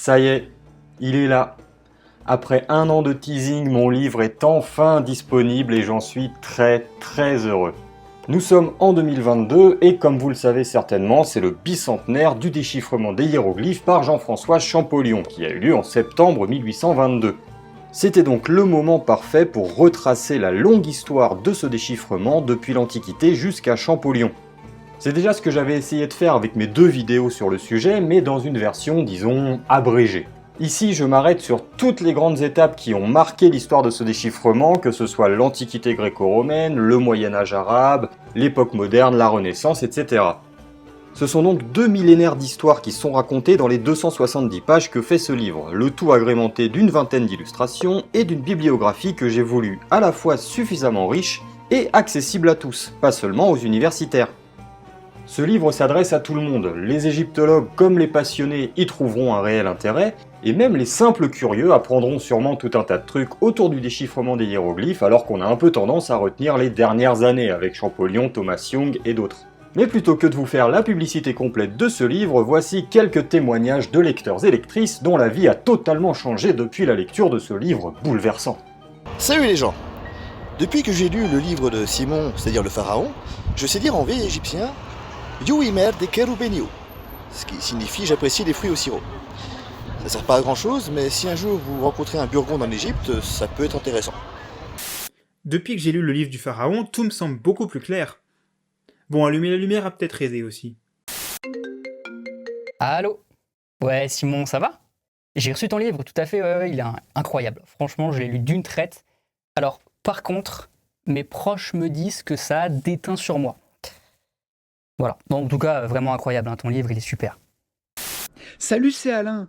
Ça y est, il est là. Après un an de teasing, mon livre est enfin disponible et j'en suis très heureux. Nous sommes en 2022 et comme vous le savez certainement, c'est le bicentenaire du déchiffrement des hiéroglyphes par Jean-François Champollion qui a eu lieu en septembre 1822. C'était donc le moment parfait pour retracer la longue histoire de ce déchiffrement depuis l'Antiquité jusqu'à Champollion. C'est déjà ce que j'avais essayé de faire avec mes 2 vidéos sur le sujet, mais dans une version, disons, abrégée. Ici, je m'arrête sur toutes les grandes étapes qui ont marqué l'histoire de ce déchiffrement, que ce soit l'Antiquité gréco-romaine, le Moyen-Âge arabe, l'époque moderne, la Renaissance, etc. Ce sont donc 2 millénaires d'histoires qui sont racontées dans les 270 pages que fait ce livre, le tout agrémenté d'une vingtaine d'illustrations et d'une bibliographie que j'ai voulu à la fois suffisamment riche et accessible à tous, pas seulement aux universitaires. Ce livre s'adresse à tout le monde, les égyptologues comme les passionnés y trouveront un réel intérêt, et même les simples curieux apprendront sûrement tout un tas de trucs autour du déchiffrement des hiéroglyphes alors qu'on a un peu tendance à retenir les dernières années avec Champollion, Thomas Young et d'autres. Mais plutôt que de vous faire la publicité complète de ce livre, voici quelques témoignages de lecteurs et lectrices dont la vie a totalement changé depuis la lecture de ce livre bouleversant. Salut les gens! Depuis que j'ai lu le livre de Simon, c'est-à-dire le pharaon, je sais dire en vieil égyptien Youimer de Kerubenio, ce qui signifie j'apprécie les fruits au sirop. Ça sert pas à grand chose, mais si un jour vous rencontrez un burgonde en Égypte, ça peut être intéressant. Depuis que j'ai lu le livre du pharaon, tout me semble beaucoup plus clair. Bon, allumer la lumière a peut-être aidé aussi. Allô? Ouais, Simon, ça va? J'ai reçu ton livre, tout à fait, ouais, il est incroyable. Franchement, je l'ai lu d'une traite. Alors, par contre, mes proches me disent que ça a déteint sur moi. Voilà, donc en tout cas, vraiment incroyable, hein, ton livre, il est super. Salut, c'est Alain.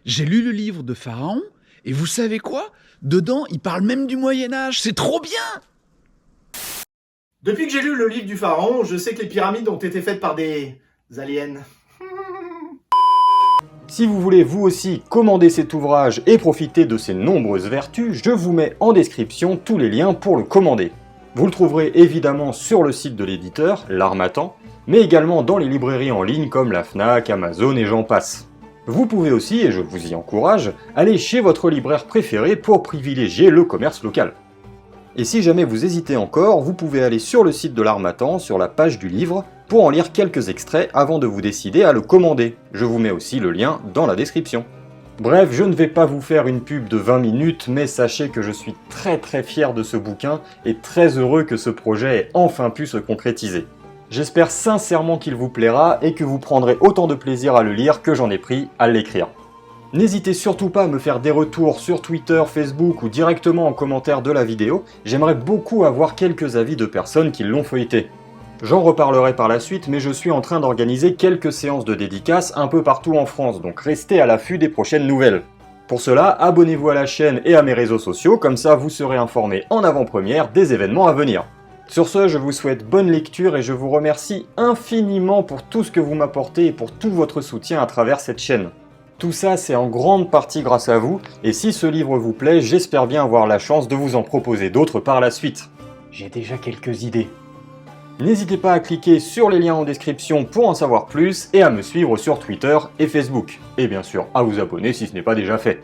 J'ai lu le livre de Pharaon, et vous savez quoi? Dedans, il parle même du Moyen-Âge, c'est trop bien! Depuis que j'ai lu le livre du pharaon, je sais que les pyramides ont été faites par des aliens. Si vous voulez vous aussi commander cet ouvrage et profiter de ses nombreuses vertus, je vous mets en description tous les liens pour le commander. Vous le trouverez évidemment sur le site de l'éditeur, l'Harmattan, mais également dans les librairies en ligne comme la Fnac, Amazon et j'en passe. Vous pouvez aussi, et je vous y encourage, aller chez votre libraire préféré pour privilégier le commerce local. Et si jamais vous hésitez encore, vous pouvez aller sur le site de l'Harmattan, sur la page du livre, pour en lire quelques extraits avant de vous décider à le commander. Je vous mets aussi le lien dans la description. Bref, je ne vais pas vous faire une pub de 20 minutes, mais sachez que je suis très fier de ce bouquin et très heureux que ce projet ait enfin pu se concrétiser. J'espère sincèrement qu'il vous plaira et que vous prendrez autant de plaisir à le lire que j'en ai pris à l'écrire. N'hésitez surtout pas à me faire des retours sur Twitter, Facebook ou directement en commentaire de la vidéo, j'aimerais beaucoup avoir quelques avis de personnes qui l'ont feuilleté. J'en reparlerai par la suite, mais je suis en train d'organiser quelques séances de dédicaces un peu partout en France, donc restez à l'affût des prochaines nouvelles. Pour cela, abonnez-vous à la chaîne et à mes réseaux sociaux, comme ça vous serez informés en avant-première des événements à venir. Sur ce, je vous souhaite bonne lecture et je vous remercie infiniment pour tout ce que vous m'apportez et pour tout votre soutien à travers cette chaîne. Tout ça, c'est en grande partie grâce à vous, et si ce livre vous plaît, j'espère bien avoir la chance de vous en proposer d'autres par la suite. J'ai déjà quelques idées. N'hésitez pas à cliquer sur les liens en description pour en savoir plus, et à me suivre sur Twitter et Facebook. Et bien sûr, à vous abonner si ce n'est pas déjà fait.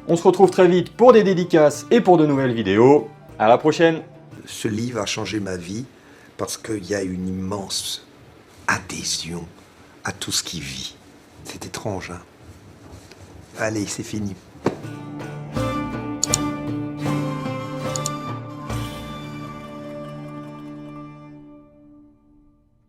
On se retrouve très vite pour des dédicaces et pour de nouvelles vidéos. À la prochaine! Ce livre a changé ma vie parce qu'il y a une immense adhésion à tout ce qui vit. C'est étrange, hein? Allez, c'est fini.